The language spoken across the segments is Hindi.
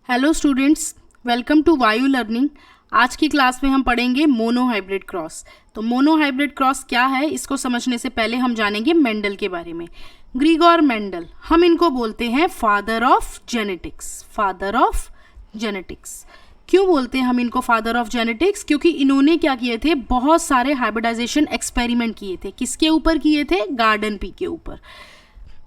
हेलो स्टूडेंट्स, वेलकम टू वायु लर्निंग। आज की क्लास में हम पढ़ेंगे मोनोहाइब्रिड क्रॉस। तो मोनोहाइब्रिड क्रॉस क्या है, इसको समझने से पहले हम जानेंगे मेंडल के बारे में। ग्रीगोर मेंडल, हम इनको बोलते हैं father of genetics. Father of genetics क्यों बोलते हैं हम इनको फादर ऑफ जेनेटिक्स? क्योंकि इन्होंने क्या किए थे, बहुत सारे हाइब्रिडाइजेशन एक्सपेरिमेंट किए थे। किसके ऊपर किए थे? गार्डन पी के ऊपर।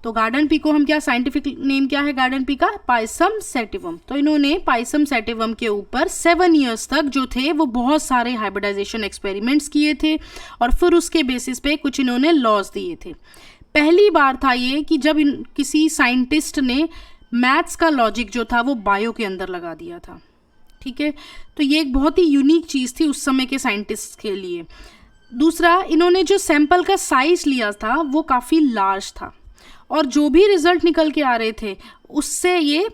तो गार्डन पी को हम क्या, साइंटिफिक नेम क्या है गार्डन पी का? Pisum sativum. तो इन्होंने पाइसम सैटिवम के ऊपर 7 इयर्स तक जो थे वो बहुत सारे हाइब्रिडाइजेशन एक्सपेरिमेंट्स किए थे और फिर उसके बेसिस पे कुछ इन्होंने लॉज दिए थे। पहली बार था ये कि जब किसी साइंटिस्ट ने मैथ्स का लॉजिक जो था वो बायो के अंदर लगा दिया था। ठीक है, तो ये एक बहुत ही यूनिक चीज़ थी उस समय के साइंटिस्ट के लिए। दूसरा, इन्होंने जो सैंपल का साइज लिया था वो काफ़ी लार्ज था और जो भी रिजल्ट निकल के आ रहे थे उससे ये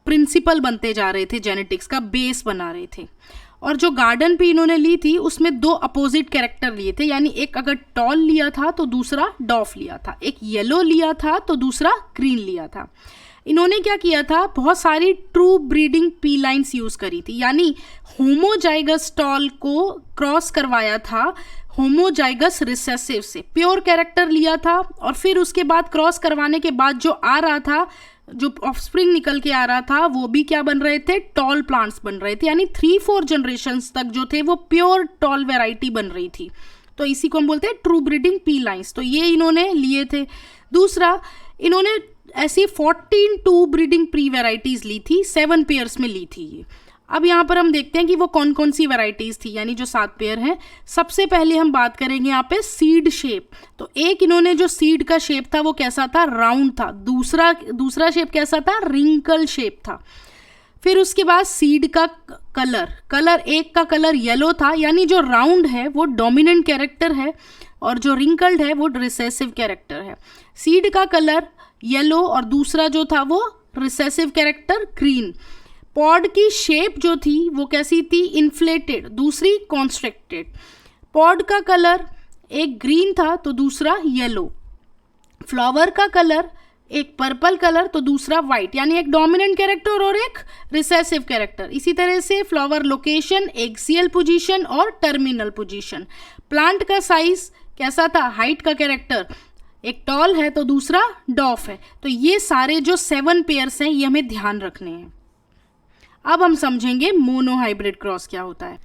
प्रिंसिपल बनते जा रहे थे, जेनेटिक्स का बेस बना रहे थे। और जो गार्डन पी इन्होंने ली थी उसमें 2 अपोजिट कैरेक्टर लिए थे, यानी एक अगर टॉल लिया था तो दूसरा डॉफ लिया था, एक येलो लिया था तो दूसरा ग्रीन लिया था। इन्होंने क्या किया था, बहुत सारी true breeding P lines use करी थी, यानी होमोजाइगस टॉल को क्रॉस करवाया था होमोजाइगस रिसेसिव से। प्योर कैरेक्टर लिया था और फिर उसके बाद क्रॉस करवाने के बाद जो आ रहा था, जो ऑफस्प्रिंग निकल के आ रहा था, वो भी क्या बन रहे थे? टॉल प्लांट्स बन रहे थे, यानी 3-4 जनरेशन्स तक जो थे वो प्योर टॉल वेराइटी बन रही थी। तो इसी को हम बोलते हैं ट्रू ब्रीडिंग पी लाइन्स। तो ये इन्होंने लिए थे। दूसरा, इन्होंने ऐसी 14 टू ब्रीडिंग प्री वेराइटीज ली थी, 7 पेयर्स में ली थी ये। अब यहाँ पर हम देखते हैं कि वो कौन कौन सी वेराइटीज थी, यानी जो 7 पेयर हैं। सबसे पहले हम बात करेंगे यहाँ पे सीड शेप। तो एक इन्होंने जो सीड का शेप था वो कैसा था? राउंड था। दूसरा शेप कैसा था? रिंकल शेप था। फिर उसके बाद सीड का कलर एक का कलर येलो था, यानी जो राउंड है वो डोमिनेंट कैरेक्टर है और जो रिंकल्ड है वो रिसेसिव कैरेक्टर है। सीड का कलर येलो और दूसरा जो था वो रिसेसिव कैरेक्टर ग्रीन। पॉड की शेप जो थी वो कैसी थी? इन्फ्लेटेड, दूसरी कॉन्स्ट्रिक्टेड। पॉड का कलर एक ग्रीन था तो दूसरा येलो। फ्लावर का कलर एक पर्पल कलर तो दूसरा वाइट, यानी एक डोमिनेंट कैरेक्टर और एक रिसेसिव कैरेक्टर। इसी तरह से फ्लावर लोकेशन, एक्सियल पोजीशन और टर्मिनल पोजीशन। प्लांट का साइज कैसा था? हाइट का कैरेक्टर, एक टॉल है तो दूसरा डॉफ है। तो ये सारे जो 7 पेयर्स हैं ये हमें ध्यान रखने हैं। अब हम समझेंगे मोनोहाइब्रिड क्रॉस क्या होता है।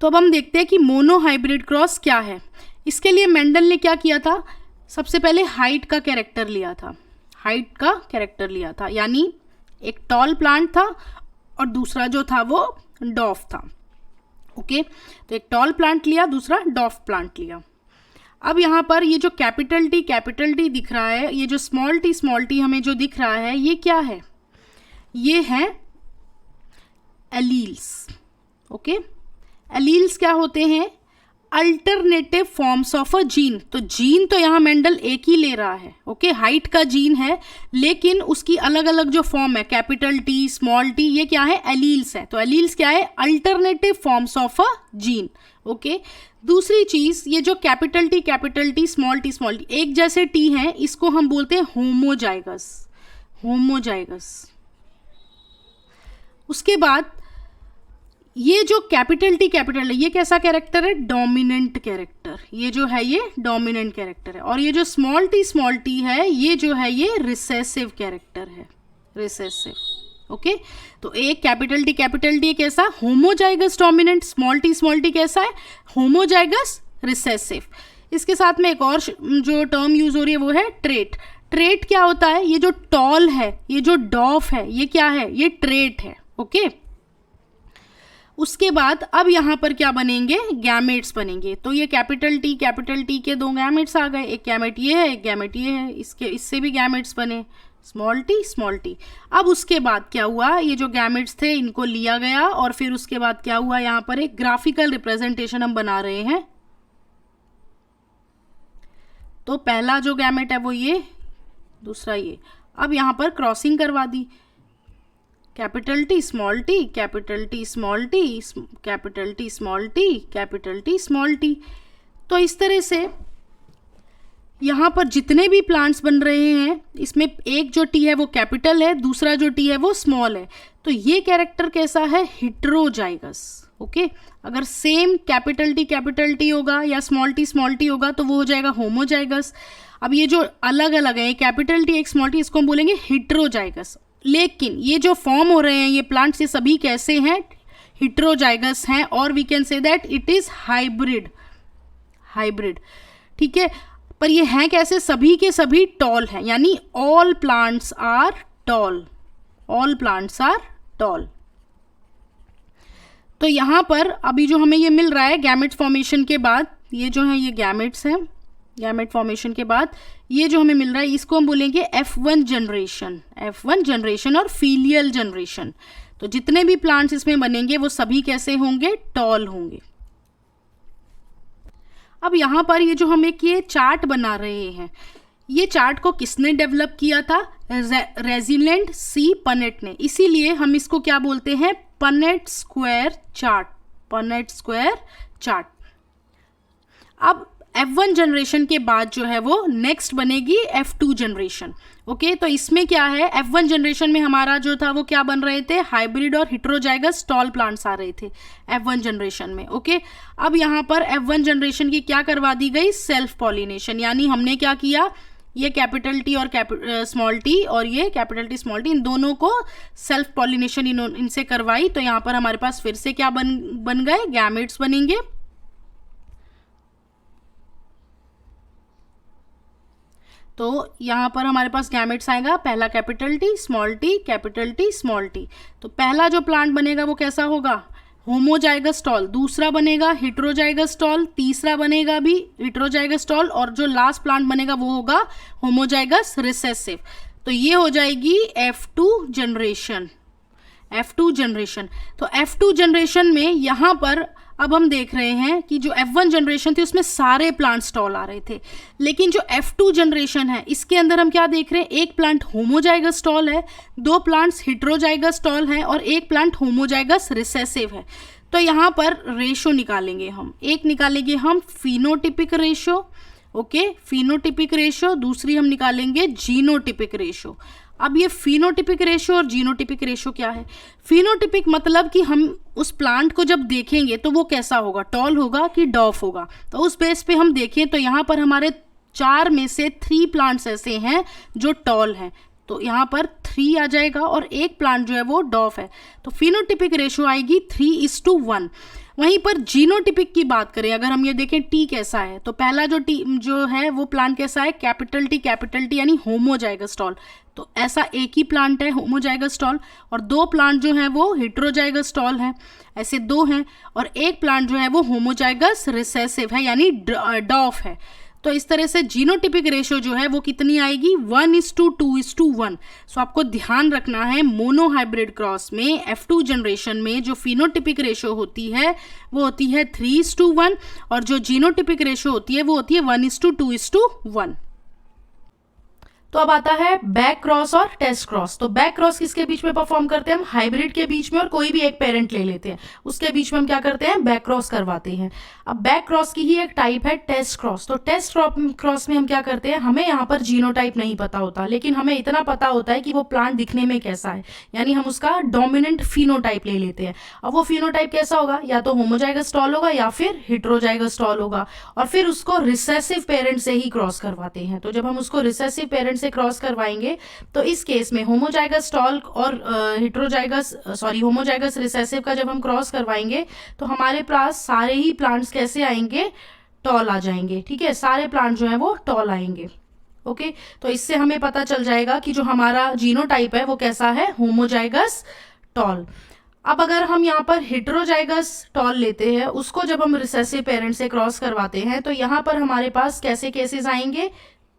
तो अब हम देखते हैं कि मोनोहाइब्रिड क्रॉस क्या है। इसके लिए मेंडल ने क्या किया था? सबसे पहले हाइट का कैरेक्टर लिया था। हाइट का कैरेक्टर लिया था, यानी एक टॉल प्लांट था और दूसरा जो था वो डॉफ था। ओके, तो एक टॉल प्लांट लिया, दूसरा डॉफ प्लांट लिया। अब यहाँ पर ये जो कैपिटल टी दिख रहा है, ये जो स्मॉल टी हमें जो दिख रहा है, ये क्या है? ये है एलील्स। ओके, एलील्स क्या होते हैं? Alternative forms of a gene. तो जीन तो यहाँ मेंडल एक ही ले रहा है। ओके, हाइट का जीन है लेकिन उसकी अलग अलग जो फॉर्म है, कैपिटल टी, स्मॉल टी, ये क्या है? एलील्स है। तो एलील्स क्या है? Alternative forms of a gene. Okay, दूसरी चीज, ये जो कैपिटल टी, स्मॉल टी, एक जैसे टी हैं, इसको हम बोलते हैं होमोजाइगस। उसके बाद ये जो कैपिटल है, ये कैसा कैरेक्टर है? Dominant character. ये जो है ये डोमिनेंट कैरेक्टर है। और ये जो स्मॉल टी है, ये जो है ये रिसेसिव कैरेक्टर है, रिसेसिव। ओके, तो एक कैपिटल टी कैसा? Homozygous dominant. स्मॉल टी कैसा है? Homozygous recessive. इसके साथ में एक और जो टर्म यूज हो रही है वो है ट्रेट। ट्रेट क्या होता है? ये जो टॉल है, ये जो डॉफ है, ये क्या है? ये ट्रेट है। ओके, उसके बाद अब यहाँ पर क्या बनेंगे? गैमेट्स बनेंगे। तो ये कैपिटल टी के 2 गैमेट्स आ गए, एक गैमेट ये है, एक गैमेट ये है, इससे भी गैमेट्स बने, स्मॉल टी। अब उसके बाद क्या हुआ? ये जो गैमेट्स थे इनको लिया गया और फिर उसके बाद क्या हुआ? यहाँ पर एक ग्राफिकल रिप्रेजेंटेशन हम बना रहे हैं। तो पहला जो गैमेट है वो ये, दूसरा ये। अब यहाँ पर क्रॉसिंग करवा दी, capital T small T, capital T small T, capital T small T, capital T small T. तो इस तरह से यहाँ पर जितने भी प्लांट्स बन रहे हैं इसमें एक जो टी है वो कैपिटल है, दूसरा जो टी है वो स्मॉल है, तो ये कैरेक्टर कैसा है, हेटेरोजाइगस। ओके, अगर सेम कैपिटल टी होगा या स्मॉल टी होगा तो वो हो जाएगा होमोजाइगस। अब ये जो अलग अलग है, कैपिटल टी एक स्मॉल टी, इसको हम बोलेंगे हेटेरोजाइगस। लेकिन ये जो फॉर्म हो रहे हैं ये प्लांट्स, ये सभी कैसे हैं, हेटेरोजाइगस हैं, और we can say that it is hybrid. ठीक है, पर ये हैं कैसे, सभी के सभी टॉल हैं, यानी ऑल प्लांट्स आर टॉल। तो यहाँ पर अभी जो हमें ये मिल रहा है गैमेट फॉर्मेशन के बाद, ये जो है ये गैमेट्स हैं, गैमेट फॉर्मेशन के बाद ये जो हमें मिल रहा है इसको हम बोलेंगे F1 जनरेशन और फीलियल जनरेशन। तो जितने भी प्लांट्स इसमें बनेंगे वो सभी कैसे होंगे, टॉल होंगे। अब यहाँ पर ये जो हम एक ये चार्ट बना रहे हैं, ये चार्ट को किसने डेवलप किया था, रेजिलेंट सी पनेट ने, इसीलिए हम इसको क्या बोलते हैं, पनेट स्क्वायर चार्ट। अब F1 जनरेशन के बाद जो है वो नेक्स्ट बनेगी F2 जनरेशन। ओके, तो इसमें क्या है, F1 जनरेशन में हमारा जो था वो क्या बन रहे थे, हाइब्रिड और हेटेरोजाइगस टॉल प्लांट्स आ रहे थे F1 जनरेशन में। ओके, अब यहाँ पर F1 जनरेशन की क्या करवा दी गई, सेल्फ पॉलिनेशन, यानी हमने क्या किया, ये कैपिटल टी और स्मॉल टी और ये कैपिटल टी स्मॉल टी, इन दोनों को सेल्फ पॉलिनेशन इनसे करवाई। तो यहाँ पर हमारे पास फिर से क्या बन गए, गैमेट्स बनेंगे। तो यहाँ पर हमारे पास गैमेट्स आएगा, पहला capital T small T, capital T small T. तो पहला जो प्लांट बनेगा वो कैसा होगा, होमोजाइगस टॉल, दूसरा बनेगा हेटेरोजाइगस टॉल, तीसरा बनेगा भी हेटेरोजाइगस टॉल, और जो लास्ट प्लांट बनेगा वो होगा होमोजाइगस रिसेसिव। तो ये हो जाएगी F2 जनरेशन। तो F2 जनरेशन में यहाँ पर अब हम देख रहे हैं कि जो F1 जनरेशन थी उसमें सारे प्लांट्स टॉल आ रहे थे, लेकिन जो F2 जनरेशन है इसके अंदर हम क्या देख रहे हैं, एक प्लांट होमोजाइगस टॉल है, दो प्लांट्स हेटेरोजाइगस टॉल हैं और एक प्लांट होमोजाइगस रिसेसिव है। तो यहाँ पर रेशो निकालेंगे हम, एक निकालेंगे हम phenotypic ratio. Okay, phenotypic ratio, दूसरी हम निकालेंगे जीनोटिपिक रेशो। अब ये फिनोटिपिक रेशो और जीनोटिपिक रेशो क्या है, फिनोटिपिक मतलब कि हम उस प्लांट को जब देखेंगे तो वो कैसा होगा, टॉल होगा कि डॉफ होगा। तो उस बेस पे हम देखें तो यहाँ पर हमारे 4 में से 3 प्लांट्स ऐसे हैं जो टॉल हैं, तो यहाँ पर 3 आ जाएगा, और एक प्लांट जो है वो डॉफ है, तो फिनोटिपिक रेशो आएगी 3:1। वहीं पर जीनोटिपिक की बात करें, अगर हम ये देखें टी कैसा है, तो पहला जो टी जो है वो प्लांट कैसा है, कैपिटल टी यानी होमोजाइगस टॉल। तो ऐसा एक ही प्लांट है होमोजाइगस टॉल, और 2 प्लांट जो है वो हेटेरोजाइगस टॉल हैं, ऐसे 2 हैं, और एक प्लांट जो है वो होमोजाइगस रिसेसिव है यानी डॉफ है। तो इस तरह से जीनोटिपिक रेशो जो है वो कितनी आएगी, 1:2:1। सो आपको ध्यान रखना है मोनोहाइब्रिड क्रॉस में F2 जनरेशन में जो फिनोटिपिक रेशो होती है वो होती है 3:1, और जो जीनोटिपिक रेशो होती है वो होती है 1:2:1। तो अब आता है बैक क्रॉस और टेस्ट क्रॉस। तो बैक क्रॉस किसके बीच में परफॉर्म करते हैं हम, हाइब्रिड के बीच में, और कोई भी एक पेरेंट ले लेते हैं, उसके बीच में हम क्या करते हैं, बैक क्रॉस करवाते हैं। अब बैक क्रॉस की ही एक टाइप है टेस्ट क्रॉस। तो टेस्ट क्रॉस में हम क्या करते हैं, हमें यहाँ पर जीनोटाइप नहीं पता होता, लेकिन हमें इतना पता होता है कि वो प्लांट दिखने में कैसा है, यानी हम उसका डोमिनेंट फिनोटाइप ले लेते हैं। अब वो फिनोटाइप कैसा होगा, या तो होमोजाइगस टॉल होगा या फिर हेटेरोजाइगस टॉल होगा, और फिर उसको रिसेसिव पेरेंट से ही क्रॉस करवाते हैं। तो जब हम उसको रिसेसिव पेरेंट से क्रॉस करवाएंगे तो इस केस में होमोजाइगस टॉल और होमोजाइगस रिसेसिव का जब हम क्रॉस करवाएंगे तो हमारे पास सारे ही प्लांट्स कैसे आएंगे, टॉल आ जाएंगे। ठीक है, सारे प्लांट जो है वो टॉल आएंगे। ओके, तो इससे हमें पता चल जाएगा कि जो हमारा जीनोटाइप है वो कैसा है, होमोजाइगस टॉल। अब अगर हम यहाँ पर हेटेरोजाइगस टॉल लेते हैं, उसको जब हम रिसेसिव पेरेंट से क्रॉस करवाते हैं तो यहाँ पर हमारे पास कैसे केसेस आएंगे,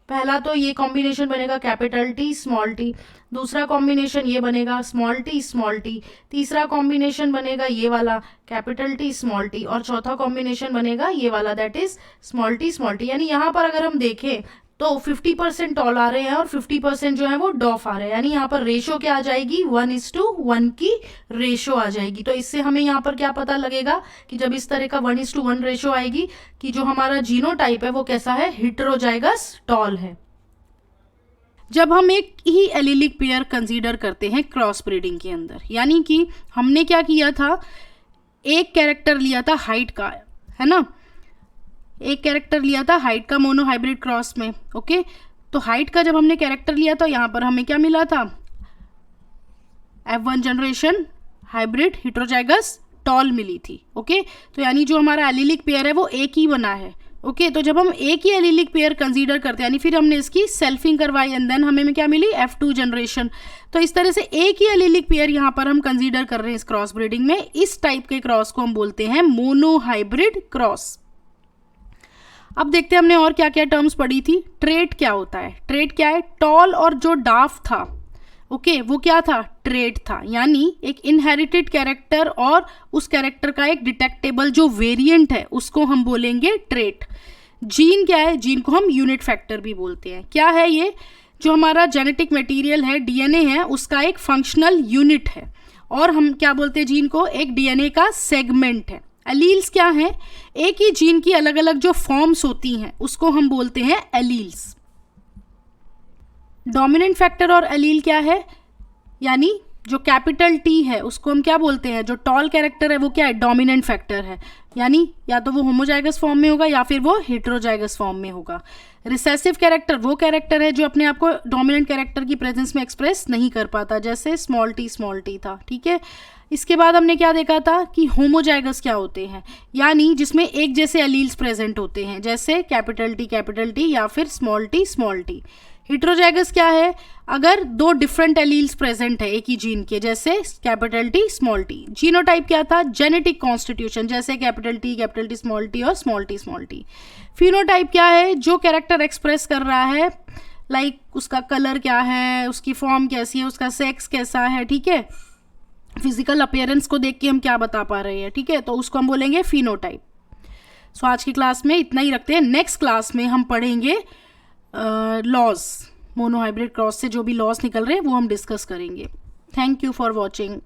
पहला तो ये कॉम्बिनेशन बनेगा कैपिटल टी स्मॉल टी, दूसरा कॉम्बिनेशन ये बनेगा स्मॉल टी, तीसरा कॉम्बिनेशन बनेगा ये वाला कैपिटल टी स्मॉल टी, और चौथा कॉम्बिनेशन बनेगा ये वाला दैट इज स्मॉल टी। यानी यहाँ पर अगर हम देखें तो 50% टॉल आ रहे हैं और 50% जो है वो डॉफ आ रहे हैं, यानी यहाँ पर रेशो क्या आ जाएगी, 1:1 की रेशो आ जाएगी। तो इससे हमें यहाँ पर क्या पता लगेगा कि जब इस तरह का 1:1 रेशो आएगी कि जो हमारा जीनोटाइप है वो कैसा है, हेटेरोजाइगस टॉल है। जब हम एक ही एलिलिक पेयर कंसीडर करते हैं क्रॉस ब्रीडिंग के अंदर, यानी कि हमने क्या किया था, एक कैरेक्टर लिया था हाइट का, है ना, एक कैरेक्टर लिया था हाइट का मोनोहाइब्रिड क्रॉस में। ओके, तो हाइट का जब हमने कैरेक्टर लिया तो यहाँ पर हमें क्या मिला था, F1 generation hybrid heterozygous tall मिली थी। ओके, तो यानी जो हमारा एलिलिक पेयर है वो एक ही बना है। ओके, तो जब हम एक ही एलिलिक पेयर कंसीडर करते हैं, यानी फिर हमने इसकी सेल्फिंग करवाई एंड देन हमें क्या मिली, F2 जनरेशन। तो इस तरह से एक ही एलिलिक पेयर यहाँ पर हम कंसीडर कर रहे हैं इस क्रॉस ब्रीडिंग में। इस टाइप के क्रॉस को हम बोलते हैं मोनोहाइब्रिड क्रॉस। अब देखते हैं हमने और क्या क्या टर्म्स पढ़ी थी। ट्रेट क्या होता है, ट्रेट क्या है, टॉल और जो डाफ था, ओके, वो क्या था, ट्रेट था, यानी एक इनहेरिटेड कैरेक्टर और उस कैरेक्टर का एक डिटेक्टेबल जो वेरिएंट है उसको हम बोलेंगे ट्रेट। जीन क्या है, जीन को हम यूनिट फैक्टर भी बोलते हैं। क्या है ये, जो हमारा जेनेटिक मटेरियल है, डीएनए है, उसका एक फंक्शनल यूनिट है, और हम क्या बोलते हैं जीन को, एक डीएनए का सेगमेंट है। एलील्स क्या है, एक ही जीन की अलग अलग जो फॉर्म्स होती हैं उसको हम बोलते हैं एलील्स। डोमिनेंट फैक्टर और एलील क्या है, यानी जो कैपिटल टी है उसको हम क्या बोलते हैं, जो टॉल कैरेक्टर है वो क्या है, डोमिनेंट फैक्टर है, यानी या तो वो होमोजाइगस फॉर्म में होगा या फिर वो हेटेरोजाइगस फॉर्म में होगा। रिसेसिव कैरेक्टर वो कैरेक्टर है जो अपने आप को डोमिनेंट कैरेक्टर की प्रेजेंस में एक्सप्रेस नहीं कर पाता, जैसे स्मॉल टी था। ठीक है, इसके बाद हमने क्या देखा था कि होमोजाइगस क्या होते हैं, यानी जिसमें एक जैसे एलील्स प्रेजेंट होते हैं, जैसे कैपिटल टी या फिर स्मॉल टी। हेटेरोजाइगस क्या है, अगर दो डिफरेंट एलील्स प्रेजेंट है एक ही जीन के, जैसे capital T small T. Genotype क्या था, जेनेटिक कॉन्स्टिट्यूशन, जैसे कैपिटल टी स्मॉल टी और स्मॉल टी। फिनोटाइप क्या है, जो कैरेक्टर एक्सप्रेस कर रहा है, लाइक उसका कलर क्या है, उसकी फॉर्म कैसी है, उसका सेक्स कैसा है, ठीक है, फिजिकल अपीयरेंस को देख के हम क्या बता पा रहे हैं, ठीक है, तो उसको हम बोलेंगे फिनोटाइप। सो आज की क्लास में इतना ही रखते हैं। नेक्स्ट क्लास में हम पढ़ेंगे लॉज, मोनोहाइब्रिड क्रॉस से जो भी लॉज निकल रहे हैं वो हम डिस्कस करेंगे। Thank you for watching.